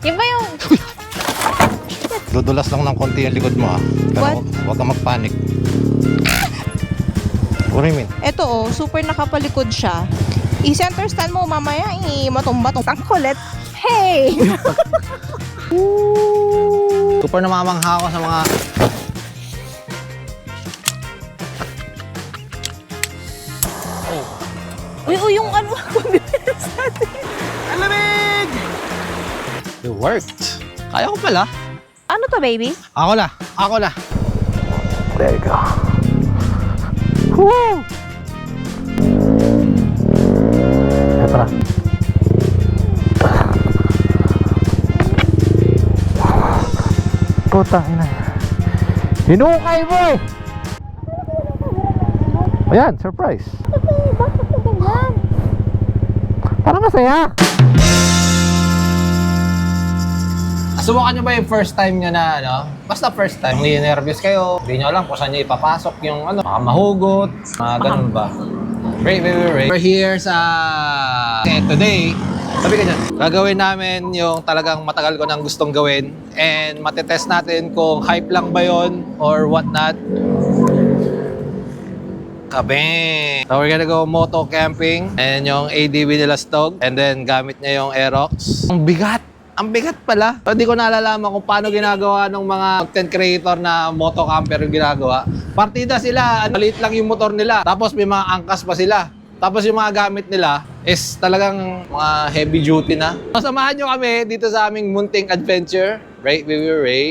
Yun ba yung... Dudulas lang ng konti yung likod mo ah. Pero huwag kang magpanik. What do you mean? Ito oh, super nakapalikod siya. I-center stand mo mamaya, matumba-tumba. Ang kulit. Hey! Super namamangha ako sa mga... Uy, yung ano, pabilis natin. Ang lamig! It worked. Kaya ko pala. Ano to, baby? Ako na. Ako na. There you go. Woo! Ito na. Putang ina. Hinukay mo eh! Ayan, surprise. Bakit ka ganyan? Para masaya. Subukan nyo ba yung first time nyo na ano? Basta first time, hindi nervous kayo. Hindi nyo alam kung saan nyo ipapasok yung ano, baka mahugot, ganun ba? Wait. We're here sa... Today, sabi ka dyan, gagawin namin yung talagang matagal ko nang gustong gawin and matetest natin kung hype lang ba yon or what not. Kabeng! So we're gonna go moto camping and yung ADV nila Stog and then gamit niya yung Aerox. Ang bigat! Ang bigat pala. So, hindi ko nalalaman kung paano ginagawa ng mga content creator na moto camper yung ginagawa. Partida sila, maliit lang yung motor nila. Tapos may mga angkas pa sila. Tapos yung mga gamit nila is talagang mga heavy duty na. So, samahan nyo kami dito sa aming munting adventure. Right, Baby Ray?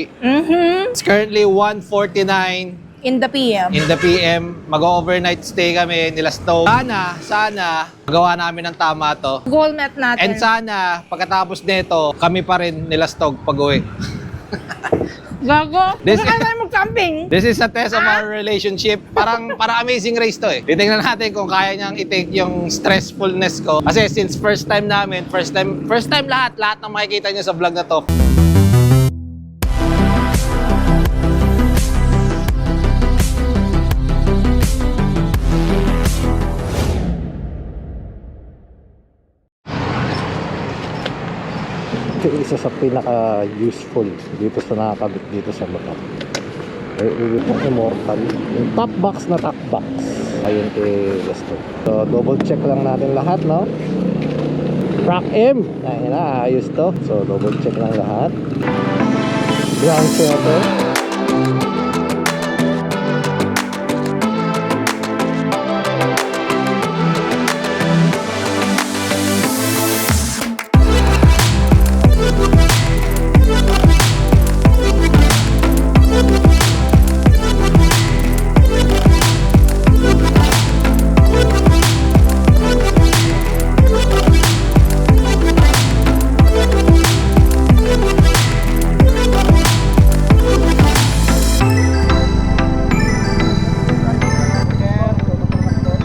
It's currently 1:49 In the PM. in the PM. Mag-overnight stay kami nila Stone. Sana magawa namin ng tama to. Goal met natin. And sana, pagkatapos nito, kami pa rin nila Stog pag-uwi. Gago. This- Baka tayo mag-camping. This is a test of our relationship. Parang amazing race to eh. Titingnan natin kung kaya niyang i-take yung stressfulness ko. Kasi since first time namin, first time lahat ng makikita niyo sa vlog na to. Ito isa sa pinaka-useful dito sa nakakabit dito sa motor. Yung Immortal. Yung top box na top box. Ayun kay Gusto. So, double check lang natin lahat, no? Track M! Ayun na, ayos to. So, double check lang lahat. Ground shelter.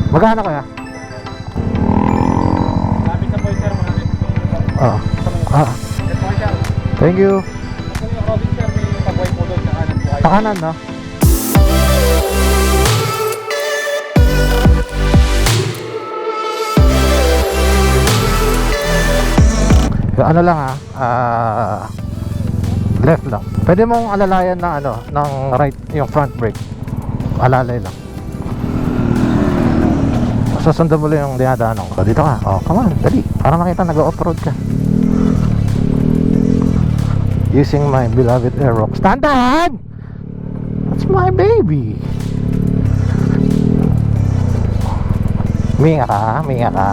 Magkano kaya? Lapit na po sir, marami po. Thank you. Kung yung Robin sir, may pabuhay po doon sa kanan po kayo. Sa kanan, no? Ano lang left lang. Pwede mong alalayan ng ng right yung front brake. Alalay lang. Susundan mo lang yung dinadaanan ko. Dito ka. Oh, come on, dali. Para makita nag-off-road ka. Using my beloved Aerox. Standard! That's my baby. Minga ka, minga ka.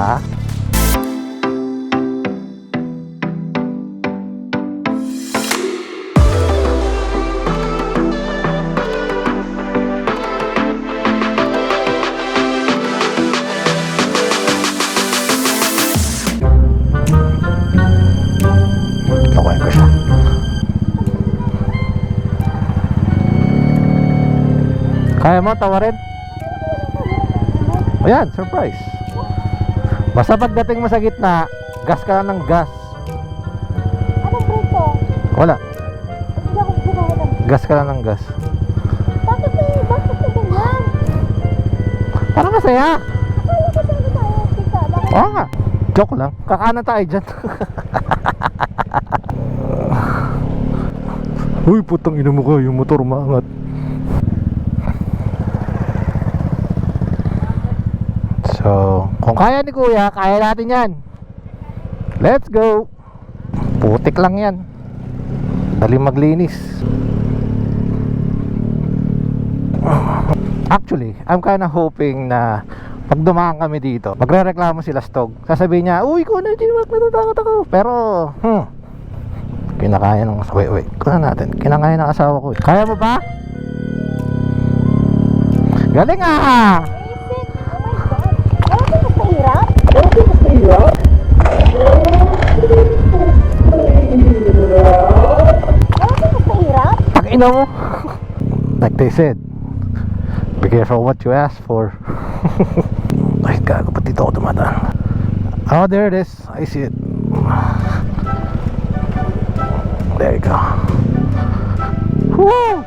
Nakuha ko siya. Kaya mo tawarin? Ayan, surprise. Basta pagdating mo sa gitna, gas ka lang ng gas. Anong brake ko? Wala, Hindi ako gumagawa. gas ka lang ng gas. Bakit ka ganyan? Para masaya. Akala ko saan tayo. Tika, bakit? Oo nga, joke lang. Kakanan tayo dyan. Uy, putang ina mo ka, yung motor umaangat. So, kung kaya ni kuya, kaya natin yan. Let's go. Putik lang yan. Dali maglinis. Actually, I'm kinda hoping na pag dumaan kami dito, magre-reklamo sila Stog. Sasabihin niya, uy, kuna, G-Mac, natatakot ako. Pero, kinakaya ng... Wait, kuna natin. Kinakaya ng asawa ko. Kaya mo ba? Galing ah! Pag ina mo. Like they said, be careful what you ask for. Ay, gago, ba't dito ako dumadaan? Oh, there it is. I see it. There you go. Woo!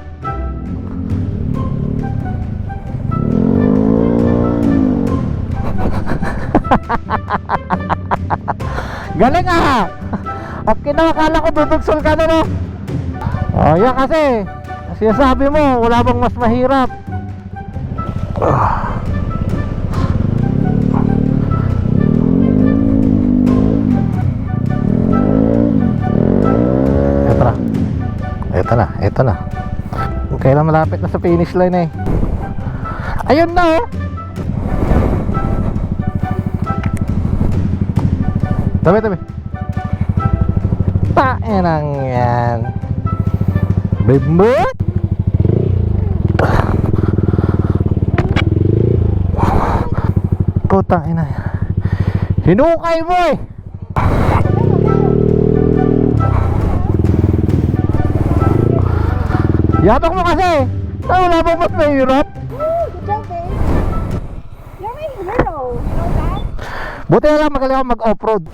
Galing ah! At kinakala ko dudugsol ka na, no? Oh, yan kasi sinasabi mo, wala bang mas mahirap? Ito na. Kailan malapit na sa finish line eh. Ayun na oh. Tabi. Paenang yan. Bimot. Putang ina. Hinukay mo eh. Yabak mo kasi. Wala bang mas mahirap? Good job, babe. You're my hero. You know that? Buti na lang magaling ako mag-off-road.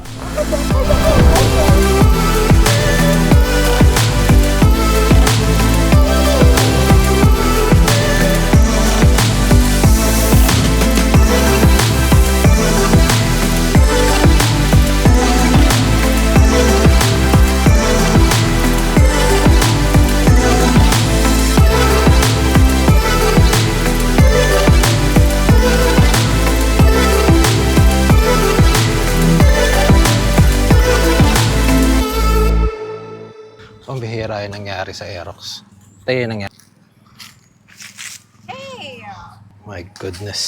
So, ang bihira yung nangyari sa Aerox. Ito yung nangyari. Hey! My goodness.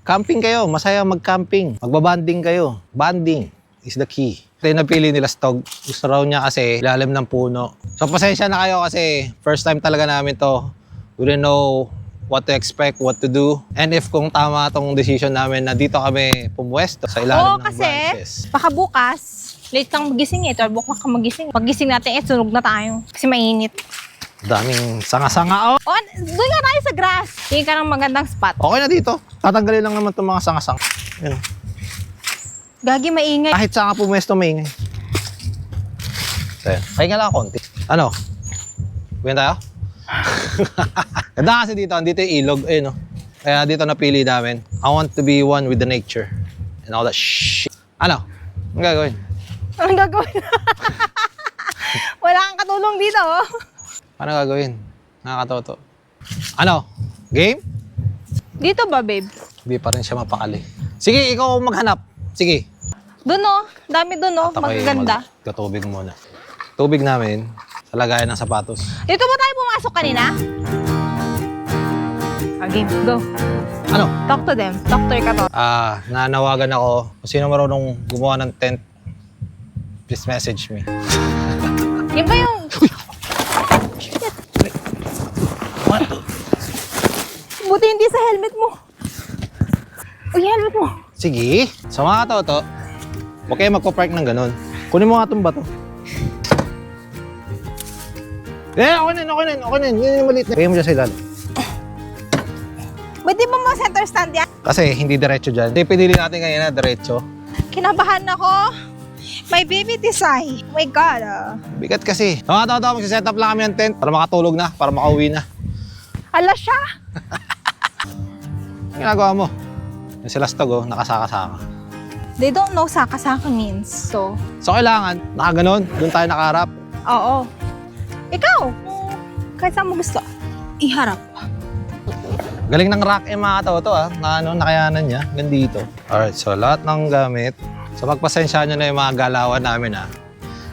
Camping kayo. Masaya mag-camping. Magbabanding kayo. Banding is the key. Ito yung napili nila Stog. Gusto raw niya kasi ilalim ng puno. So, pasensya na kayo kasi first time talaga namin to. We didn't know what to expect, what to do. And if kung tama tong decision namin na dito kami pumuwesto sa ilalim ng kasi branches. baka bukas, late kang magising eh. 12 o'clock kang magising. Paggising natin, sunog na tayo. Kasi mainit. Daming sanga-sanga. Oh. O, doon nga tayo sa grass. Tingin ka ng magandang spot. Okay na dito. Tatanggalin lang naman itong mga sanga-sanga. Yun. Gagi, maingay. Kahit saan ka pumuwesto, maingay. So, pahinga lang konti. Ano? Buyan tayo? Ganda kasi dito. Dito yung ilog. Ayun, no? Kaya dito napili namin. I want to be one with the nature. And all that shit. Ano? Anong gagawin? Anong gagawin? Wala kang katulong dito, oh. Ano gagawin? Nakakatoto. Ano? Game? Dito ba, babe? Hindi pa rin siya mapakali. Sige, ikaw maghanap. Sige. Doon, oh. Dami doon, oh. Takoy Magaganda. Magkatubig muna. Tubig namin sa lagayan ng sapatos. Dito ba tayo pumasok kanina? Game, go. Ano? Talk to them. Talk to your katot. Nanawagan ako. Kung sino marunong gumawa ng tent, please message me. Yan ba yung... Buti hindi sa helmet mo. Uy, helmet mo. Sige. Sa mga toto, huwag kayo magpa-park ng ganun. Kunin mo nga itong bato. Okay na. Yun yung maliit na. Kaya mo dyan sa ilalim. Ba't di ba mga center stand yan? Kasi hindi diretso dyan. Hindi pinili natin kanina, diretso. Kinabahan ako. My baby desire. Oh my God, Bigat kasi. Sa mga toto, magsiset up lang kami ng tent para makatulog na, para makauwi na. Hala siya. Ang ginagawa mo? Yung sila Stog, nakasaka-saka. They don't know saka-saka means. So, So kailangan, nakaganon, doon tayo nakaharap. oo. Ikaw, Kahit saan mo gusto. Iharap. Galing ng rack mga katoto na nakayanan niya, gandito. Alright, so lahat ng gamit. So pagpasensya nyo na yung mga galawan namin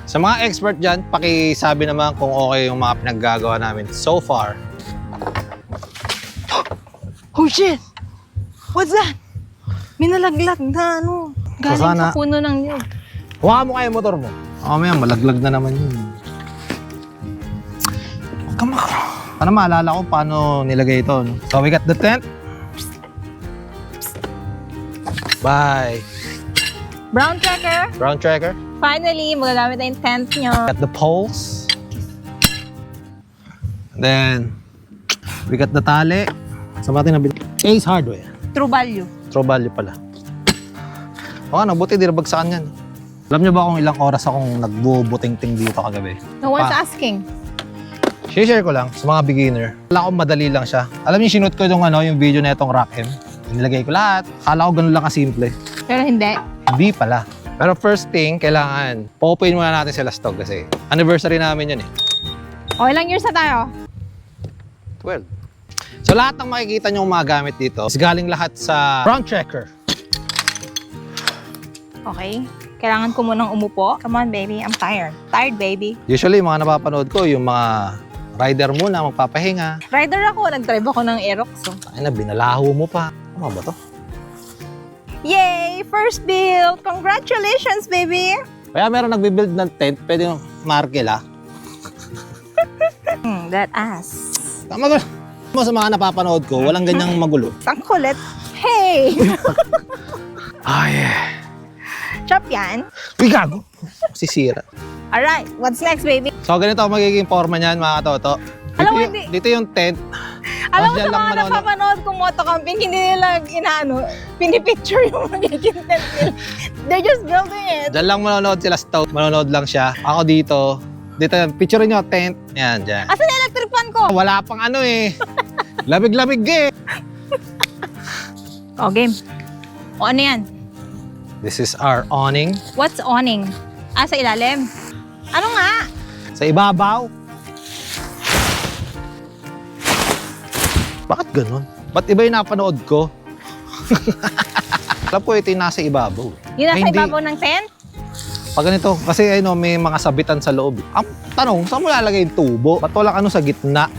Sa mga expert dyan, pakisabi naman kung okay yung mga pinaggagawa namin so far. Oh shit! What's that? Minalaglag na galing sana- sa puno ng niyog. Huwag mo kayo yung motor mo. Mamaya, malaglag na naman yun. Para maalala ko paano nilagay ito. No? So we got the tent. Bye. Brown tracker. Brown tracker. Finally, magagamit na yung tent nyo. Got the poles. And then, we got the tali. Sa natin nabili. Ace Hardware. True value. True value pala. Buti di nabagsakan yan. Alam niyo ba kung ilang oras akong nagbubuting-ting dito kagabi? No one's asking. Share ko lang sa mga beginner. Akala ko madali lang siya. Alam niyo, sinut ko yung video na itong Rack M. Nilagay ko lahat. Akala ko ganun lang kasimple. Pero hindi. Hindi pala. Pero first thing, kailangan, pa-open muna natin sila stock kasi anniversary namin yun O, ilang years na tayo? 12. So lahat ng makikita nyo mga gamit dito is galing lahat sa Brown Tracker. Okay. Kailangan ko munang umupo. Come on, baby. I'm tired. Tired, baby. Usually, mga napapanood ko, yung mga rider muna, magpapahinga. Rider ako. Nag-drive ako ng Aerox. Ay na, binalaho mo pa. Tama ba to? Yay! First build! Congratulations, baby! Kaya meron nagbibuild ng tent, pwede yung markel That ass. Tama ko. Mo sa mga napapanood ko, walang ganyang magulo. Ang kulit. Hey! Ah, yeah. Chop yan. Uy, gago. Sisira. Alright, what's next, baby? So, ganito ang magiging forma niyan, mga katoto. Alam mo, Dito yung tent. Alam mo Dyan sa lang mga manonood. napapanood kong motocamping, hindi nila pinipicture yung magiging tent nila. They're just building it. Diyan lang manonood sila stout. Manonood lang siya. Ako dito. Dito, picture nyo, tent. Yan, dyan. Asan yung electric fan ko? Wala pang Labig-labig Oh, game. O, ano yan? This is our awning. What's awning? Sa ilalim. Ano nga? Sa ibabaw. Bakit ganun? Ba't iba yung napanood ko? Alam ko ito yung nasa ibabaw. Yung nasa Ay, hindi. ibabaw ng tent? Pag ganito, kasi may mga sabitan sa loob. Ang tanong, saan mo lalagay yung tubo? Ba't walang sa gitna?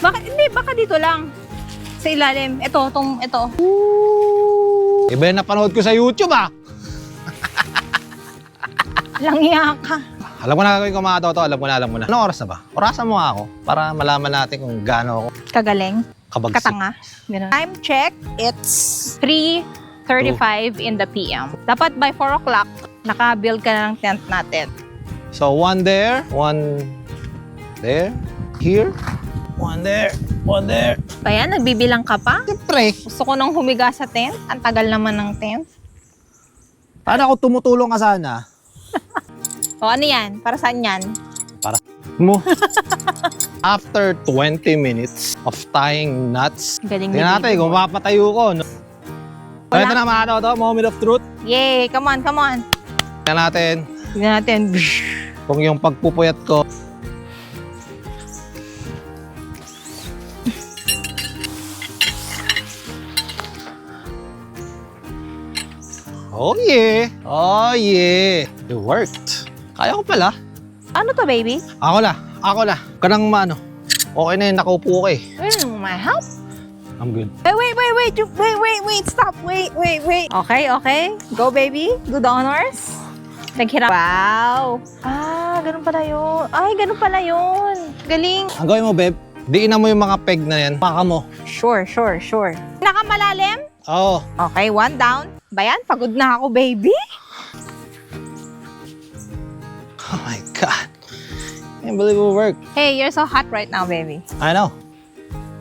Bakit? Hindi, baka dito lang. Sa ilalim. Ito. Iba yung napanood ko sa YouTube Langya ka. Alam ko na gagawin ko mga toto, alam ko na. Anong oras na ba? Orasan mo nga ako para malaman natin kung gaano ako Kagaling. kabagsik. Katanga. Ganun. Time check, it's 3:35 in the PM. Dapat by 4 o'clock, naka-build ka na ng tent natin. So, one there, one there, here, one there, one there. Kaya nagbibilang ka pa? Siyempre, Gusto ko nang humiga sa tent. Ang tagal naman ng tent. paano ako tumutulong ka sana? O ano yan? Para saan yan? Mo. After 20 minutes of tying knots, Galing ni tingnan natin baby kung boy. mapatayo ko. No? So, Wala. ito na mga toto, moment of truth. Yay! Come on. Tingnan natin Tignan natin. kung yung pagpupuyat ko. Oh yeah! Oh yeah! It worked. Kaya ko pala. Ano to, baby? Ako na. Kanang maano. Okay na yun, nakaupo ko eh. My help? I'm good. Wait. Stop. Wait. Okay. Go, baby. Do the honors. Naghirap. Wow. Ganun pala yun. Ay, ganun pala yun. Galing. Ang gawin mo, Beb, diinan mo yung mga peg na yan. Paka mo. Sure. Nakamalalim? Oo. Okay, one down. Bayan, pagod na ako, baby. Oh my God. Can't believe it worked. Hey, you're so hot right now, baby. I know.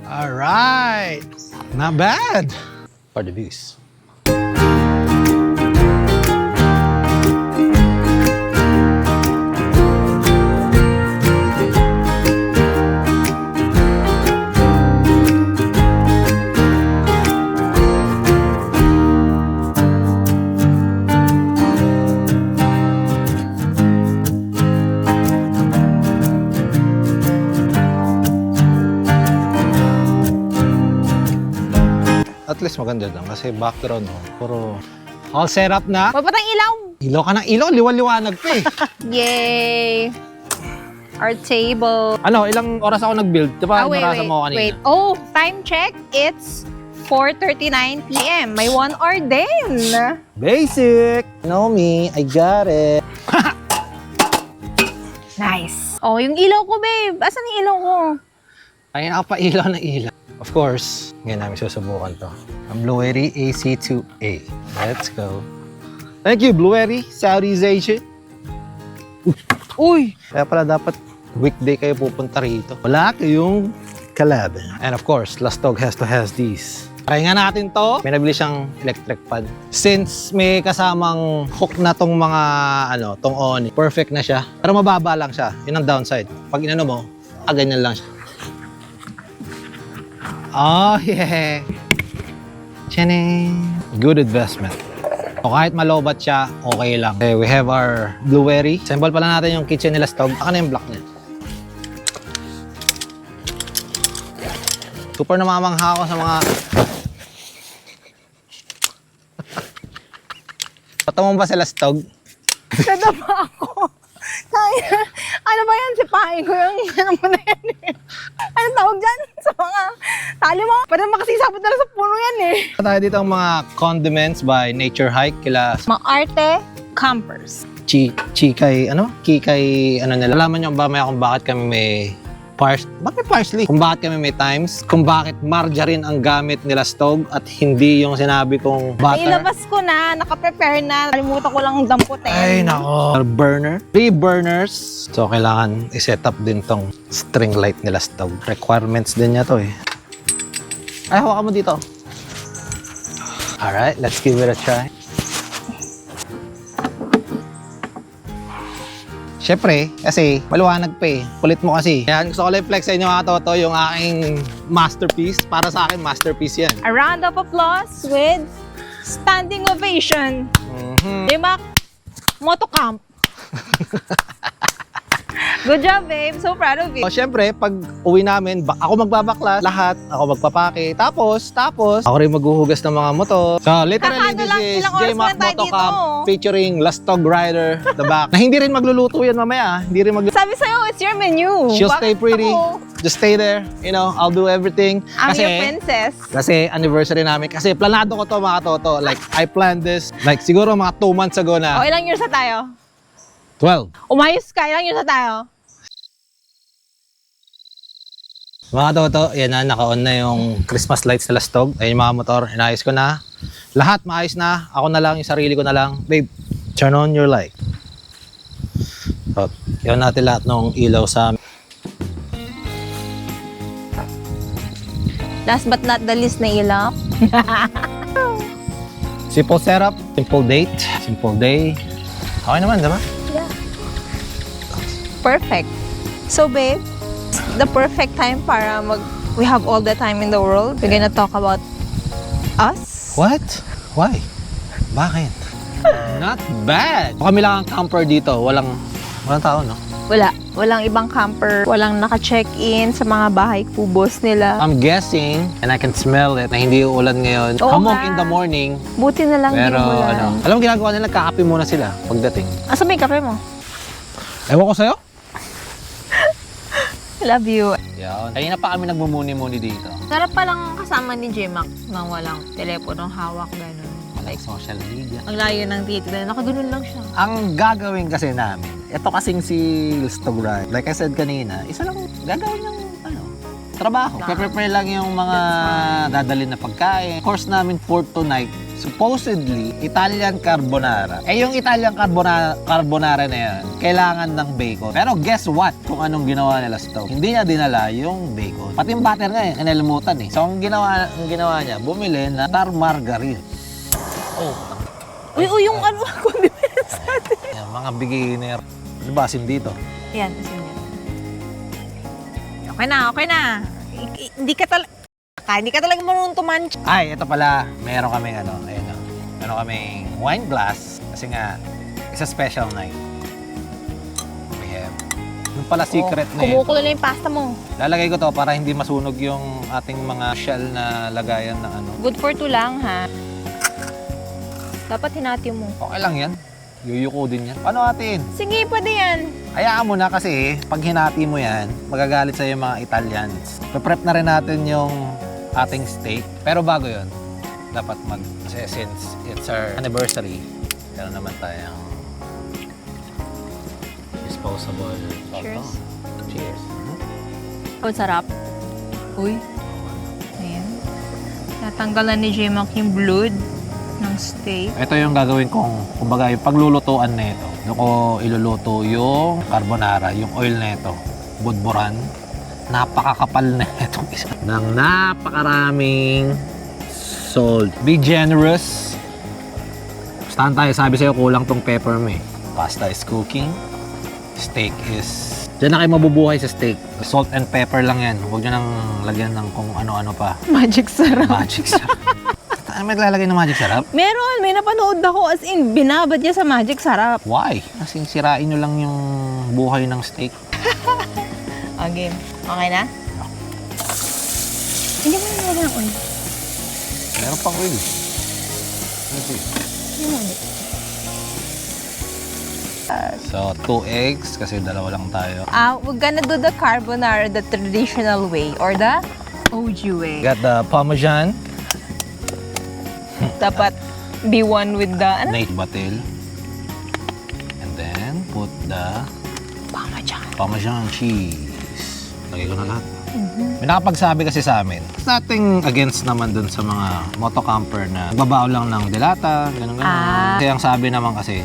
All right. Not bad. For the views. at least maganda lang kasi background, oh, puro all set up na. Wala pa tayong ilaw. Ilaw ka ng ilaw, liwan-liwanag pa eh. Yay! Our table. Ano, ilang oras ako nag-build? Diba, narasan mo kanina? wait. Oh, time check. It's 4:39 p.m. May 1 hour din. Basic! Know me, I got it. Nice. Oh, yung ilaw ko, babe. Asan yung ilaw ko? Ay, nakapailaw na ilaw. Of course, ngayon namin susubukan to. Ang Blueberry AC2A. Let's go. Thank you, Blueberry, Southeast Asia. Uy! Kaya pala dapat weekday kayo pupunta rito. Wala kayong kalaban. And of course, Lastog has to has these. Try nga natin to. May nabili siyang electric fan. Since may kasamang hook na tong mga, tong on, perfect na siya. Pero mababa lang siya. Yun ang downside. Pag inano mo, ganyan lang siya. Oh, yeah. Chaning. Good investment. O kahit malobat siya, okay lang. Okay, we have our Blueberry. Assemble pala natin yung kitchen nila Stog. Aka na yung block niya. Super namamangha ako sa mga... Pato mo ba sila Stog? Nadapa ako. Kaya, ano ba yan? Sipahin ko yung ano mo na yan eh. Anong tawag dyan? Sa mga tali mo? Parang makasisabot na lang sa puno yan eh. Tayo dito ang mga condiments by Nature Hike kila Mga arte campers. Kikay nila. Alaman nyo ba maya kung bakit kami may bakit parsley? Kung bakit kami may times, kung bakit margarine ang gamit nila Stog at hindi yung sinabi kong butter. Ilabas ko na, nakaprepare na. Kalimutan ko lang damputin. Ay, nako. Burner. 3 burners. So, kailangan i-set up din tong string light nila Stog. Requirements din niya to eh. Ay, hawakan mo dito. Alright, let's give it a try. Siyempre, kasi maliwanag pa eh. Kulit mo kasi. Yan, gusto ko lang i-flex sa inyo mga toto yung aking masterpiece. Para sa akin, masterpiece yan. A round of applause with standing ovation. J-Mac, Motocamp. Good job, babe. So proud of you. So, syempre, pag uwi namin, ako magbabaklas, lahat, ako magpapake. Tapos, ako rin maghuhugas ng mga motor. So, literally, Kakano this lang, is ilang oras J-Mac na tayo Motocamp dito. featuring Lastog Rider, the back. Na hindi rin magluluto yan mamaya. Hindi rin magluluto. Sabi sa'yo, it's your menu. She'll stay Bakit pretty. ako? Just stay there. You know, I'll do everything. I'm your princess. Kasi anniversary namin. Kasi planado ko to mga toto. Like, I planned this, like, siguro mga 2 months ago O, na. ilang years na tayo? 12. Umayos ka, ilang years na tayo? Mga toto, yan na, naka-on na yung Christmas lights nila Stog. Ayun yung mga motor, inayos ko na. Lahat maayos na. Ako na lang, yung sarili ko na lang. Babe, turn on your light. So, yun natin lahat ng ilaw sa amin. Last but not the least na ilaw. Simple setup, simple date, simple day. Okay naman, diba? Yeah. Perfect. So, babe, the perfect time para we have all the time in the world. We're gonna talk about us. What? Why? Bakit? Not bad. Kami lang ang camper dito. Walang tao, no? Walang ibang camper. Walang naka-check-in sa mga bahay kubos nila. I'm guessing, and I can smell it, na hindi uulan ngayon. Oo Hamog nga. in the morning. Buti na lang Pero, yung ulan. alam mo ginagawa nila, kakape muna sila pagdating. Asa may kape mo? Ewan ko sa'yo. Love you. Yan. Kanina pa kami nagmumuni-muni dito. Sarap palang kasama ni J-Mac nang walang teleponong hawak, gano'n. Like social media. Ang layo ng tito na nakaganon lang siya. Ang gagawin kasi namin, ito kasing si Lastog Rider. Like I said kanina, isa lang gagawin ng trabaho. Prepare lang yung mga dadalhin na pagkain. Course namin for tonight, supposedly, Italian carbonara. Eh yung Italian carbonara na yan, kailangan ng bacon. Pero guess what? Kung anong ginawa nila Stog. Hindi niya dinala yung bacon. Pati yung butter nga kinalimutan eh. So ang ginawa niya, bumili na tar margarine. Oh. Uy, yung ano, condiments natin. Yan, mga beginner. Ano ba asin dito? Yan, asin yan. Okay na. Hindi ka talaga marunong tumanch. Ay, ito pala. Meron kaming meron kaming wine glass. Kasi nga, it's a special night. We have Yung pala secret na yun. Kumukulo na yung pasta mo. Lalagay ko to para hindi masunog yung ating mga shell na lagayan ng ano. Good for 2 lang, ha? Dapat hinati mo. Okay lang yan. Yuyuko din yan. Paano atin? Sige, pwede yan. Hayaan mo na kasi pag hinati mo yan, magagalit sa'yo yung mga Italians. Prep na rin natin yung ating steak. Pero bago yon, dapat kasi since it's our anniversary, meron naman tayong disposable salt. Cheers. Cheers. Oh, sarap. Uy. Ayan. Natanggalan ni J-Mac yung blood ng steak. Ito yung gagawin kong, kumbaga yung paglulutuan na ito. Doon ko iluluto yung carbonara, yung oil na ito. Budburan. Napakakapal na itong isa. Nang napakaraming salt. Be generous. Bastahan tayo, sabi sa'yo kulang tong pepper mo eh. Pasta is cooking. Steak is... Diyan na kayo mabubuhay sa steak. Salt and pepper lang yan. Huwag nyo nang lagyan ng kung ano-ano pa. Magic sarap. Magic sarap. Ano may lalagay ng magic sarap? Meron, may napanood ako as in, binabad niya sa magic sarap. Why? Kasi sirain nyo lang yung buhay ng steak. Okay. Okay na? Hindi mo nalagyan ng oil. Meron pang oil. Ano ito? Hindi mo ulit. So, 2 eggs kasi dalawa lang tayo. We're gonna do the carbonara the traditional way or the OG way. Got the Parmesan, Dapat be one with the ano? Nate Batil. And then, put the Parmesan cheese. Lagay ko na lahat. May nakapagsabi kasi sa amin, nothing against naman dun sa mga motocamper na nagbabao lang ng delata, ganun. Kasi ang sabi naman kasi,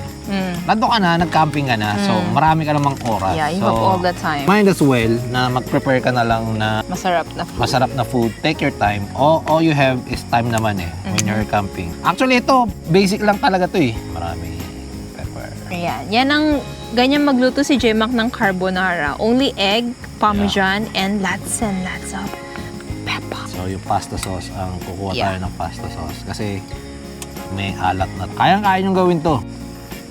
nandun ka na, nag-camping ka na, so marami ka namang oras. Yeah, you so, have all the time. Might as well na mag-prepare ka na lang na Masarap na food. masarap na food. Take your time. All you have is time naman eh when you're camping. Actually, ito, basic lang talaga to eh. Marami pepper. Ayan. Yan ang ganyan magluto si J-Mac ng carbonara. Only egg, parmesan, and lots of pepper. So, yung pasta sauce, ang kukuha Yeah. tayo ng pasta sauce. Kasi may alat na. Kayang-kaya nyo gawin to.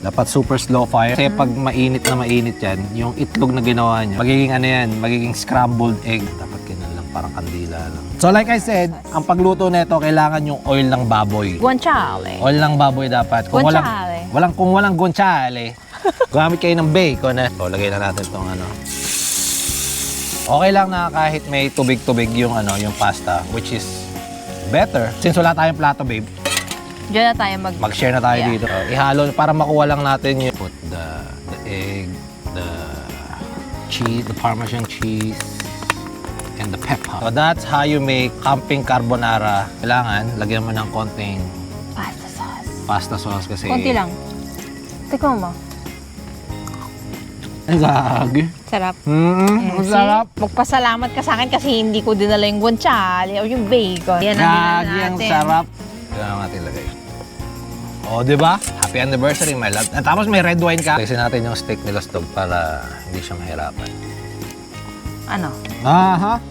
Dapat super slow fire. Kasi pag mainit na mainit yan, yung itlog na ginawa nyo, magiging ano yan, magiging scrambled egg. Dapat ganyan lang, parang kandila lang. So like I said, ang pagluto nito, kailangan yung oil ng baboy. Guanciale. Oil ng baboy dapat. Kung Guanciale. kung walang guanciale, gamit kayo ng bacon. So, lagay na natin itong ano. Okay lang na kahit may tubig-tubig yung ano, yung pasta, which is better. Since wala tayong plato, babe, Diyan na tayo mag-share na tayo Yeah. dito. Ihalo para makuha lang natin yung put the egg, the cheese, the Parmesan cheese, and the pepper. So that's how you make camping carbonara. Kailangan lagyan mo ng konting pasta sauce kasi... Konti lang. Tikman mo. Ay, gagi. Sarap. Sarap. Magpasalamat ka sa akin kasi hindi ko dinala yung guanciale o yung bacon. Yan ang dinala Gagi, ang natin. sarap. Kailangan natin lagay. O, di ba? Happy anniversary, my love. At tapos may red wine ka. Kasi natin yung steak nila stog para hindi siya mahirapan. Ano? Aha.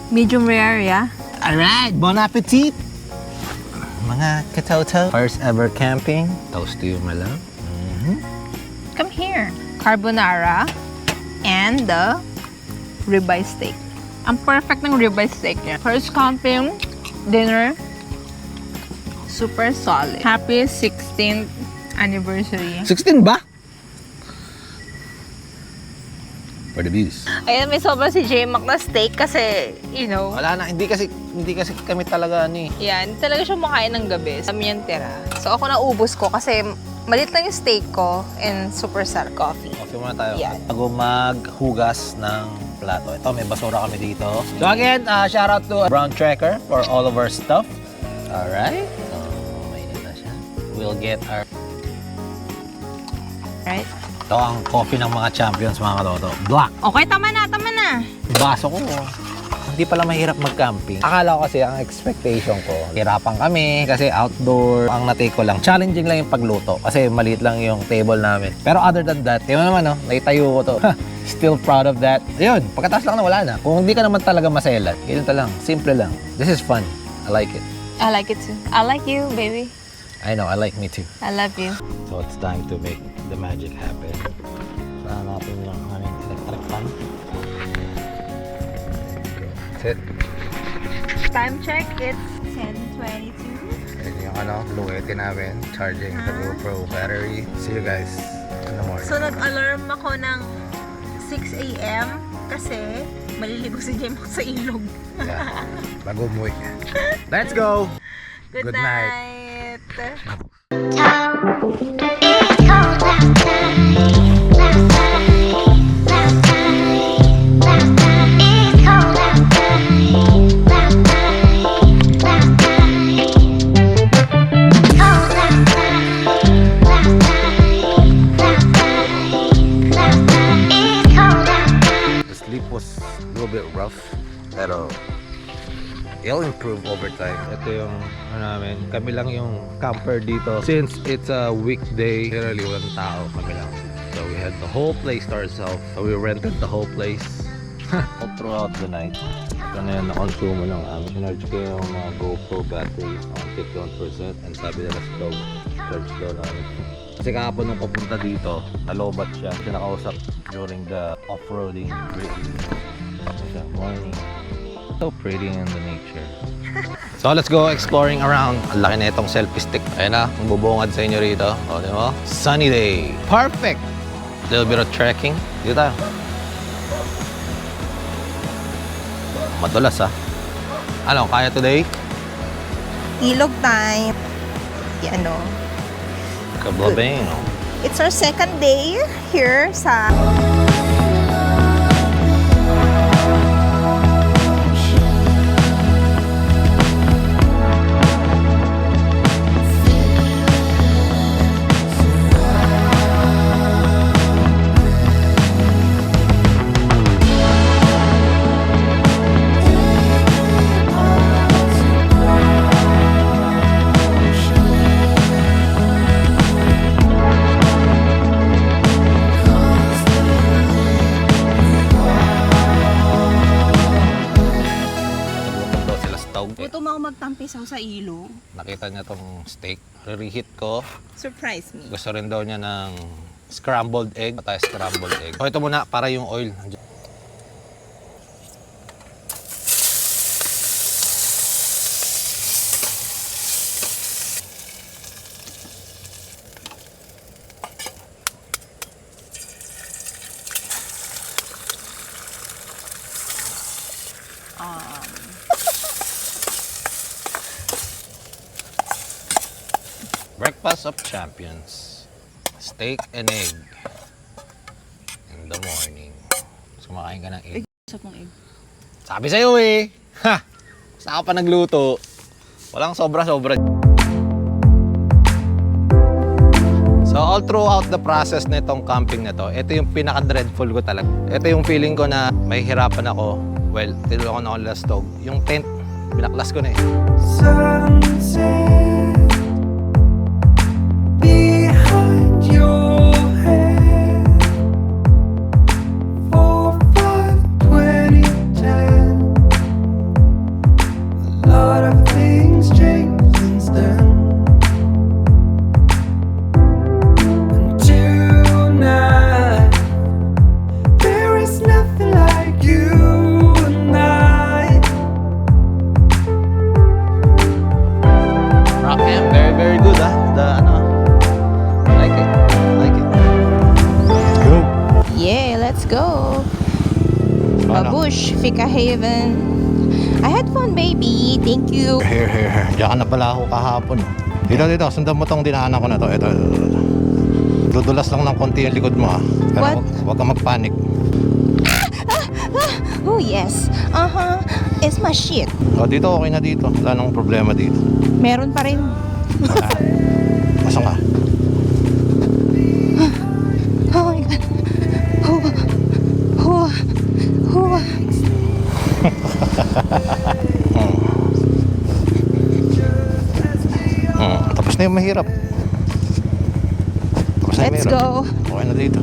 Medium rare, yeah? Alright, bon appetit! Mga katoto. First ever camping. Toast to you, my love. Come here. Carbonara and the ribeye steak. Ang perfect ng ribeye steak niya. First camping, dinner, super solid. Happy 16th anniversary. 16 ba? For the views. Ayan, may sobra si J-Mac na steak kasi, you know, Wala na, hindi kasi kami talaga ano eh. yan, talaga siya makain ng gabi. Kami yung tira. So ako naubos ko kasi malit lang yung steak ko and super sarap coffee. Okay muna tayo. Yan. Bago maghugas ng plato. Ito, may basura kami dito. So again, shout out to Brown Tracker for all of our stuff. Alright. So, mainit na siya. We'll get our... Right? Ito ang coffee ng mga champions, mga katoto. Black. Okay, tama na, tama na. Baso ko. Hindi pala mahirap mag-camping. Akala ko kasi ang expectation ko, hirapan kami kasi outdoor. Ang natake ko lang, challenging lang yung pagluto kasi maliit lang yung table namin. Pero other than that, yun naman naitayo ko to. Still proud of that. Yun, pagkatapos lang na wala na. Kung hindi ka naman talaga maselat, ganito lang, simple lang. This is fun. I like it. I like it too. I like you, baby. I know, I like me too. I love you. So it's time to make the magic happen. Saan natin yung aming electric That's it. Time check, it's 10:22. Yan yung luwete namin. Charging the GoPro battery. See you guys in the morning. So, nag-alarm ako ng 6 a.m. kasi maliligo si Jemok sa ilog. Yeah. Bago umuwi. Let's go! Good Good night. The sleep was a little bit rough, pero it'll improve over time. Ito yung namin, kami lang yung camper dito. Since it's a weekday, literally walang tao, kami lang. So we had the whole place to ourselves. So we rented the whole place. All throughout the night. Ito na yan, na-consume ng amin. Sinarge ko yung mga GoPro batteries on 51% and sabi nila stove. Charge daw namin. Kasi kahapon nung papunta dito, nalobat siya. Siya nakausap during the off-roading morning. So pretty in the nature. So let's go exploring around. Ang laki na itong selfie stick. Ayun na, ang bubungad sa inyo rito. O, di mo? Sunny day. Perfect! Little bit of trekking. Dito tayo. Madulas ha. Ano, kaya today? Ilog time. Ano? Kablabing. It's our second day here sa gutom ako magtampisaw sa ilog. Nakita niya tong steak. Re-reheat ko. Surprise me. Gusto rin daw niya ng scrambled egg. Patay scrambled egg. So ito muna para yung oil. Breakfast of champions. Steak and egg. In the morning. So, kumakain ka ng egg. Sa pang egg. Sabi sa'yo eh. Ha! Saan ka pa nagluto? Walang sobra-sobra. So all throughout the process na itong camping na to, ito yung pinaka-dreadful ko talaga. Ito yung feeling ko na may hirapan ako. Well, tinulungan ako ng lastog. Yung tent, binaklas ko na eh. Sunset behind your head. 4, 5, 2010. A lot of things changed since then. Until now, there is nothing like you and I. Rock and very, very good ah. The ano, like it, like it. Go. Yeah, let's go. Babush, Fika Haven. I had fun, baby. Thank you. Here. Diyan na pala ako kahapon. Dito, sundan mo tong dinaanan ko na to. Ito. Dudulas lang ng konti yung likod mo ah. Pero What? Wag ka magpanik. Oh, yes. It's my shit. O dito, okay na dito. Wala nang problema dito. Meron pa rin. Masang ka? Oh my God. Tapos na yung mahirap. Tapos na yung Let's mahirap. go. Okay na dito.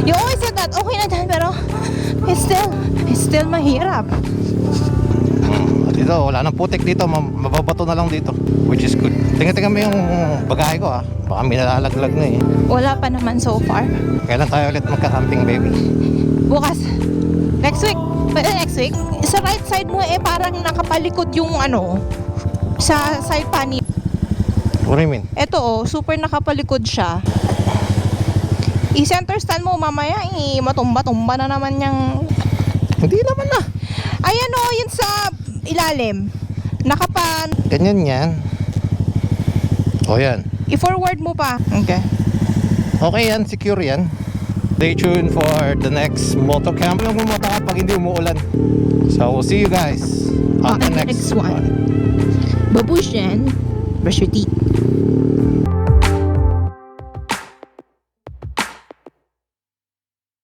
You always said that. Okay na dyan, pero it's still mahirap. At Dito, wala nang putik dito. Mababato na lang dito. Which is good. Tingnan mo yung bagahe ko baka may nalalaglag na eh. Wala pa naman so far. Kailan tayo ulit magka-camping, baby? Bukas. Next week. Next week. Sa right side mo parang nakapalikod yung sa side panel. What do you mean? Ito super nakapalikod siya. I-center stand mo mamaya matumba-tumba na naman yung... Hindi naman na. Ayan yun sa ilalim. Ganyan yan. O yan. I-forward mo pa. Okay. Okay yan, secure yan. Stay tuned for the next moto camp. Huwag mo mata pag hindi umuulan. So we'll see you guys on the next one. Babush yan. Brush your teeth.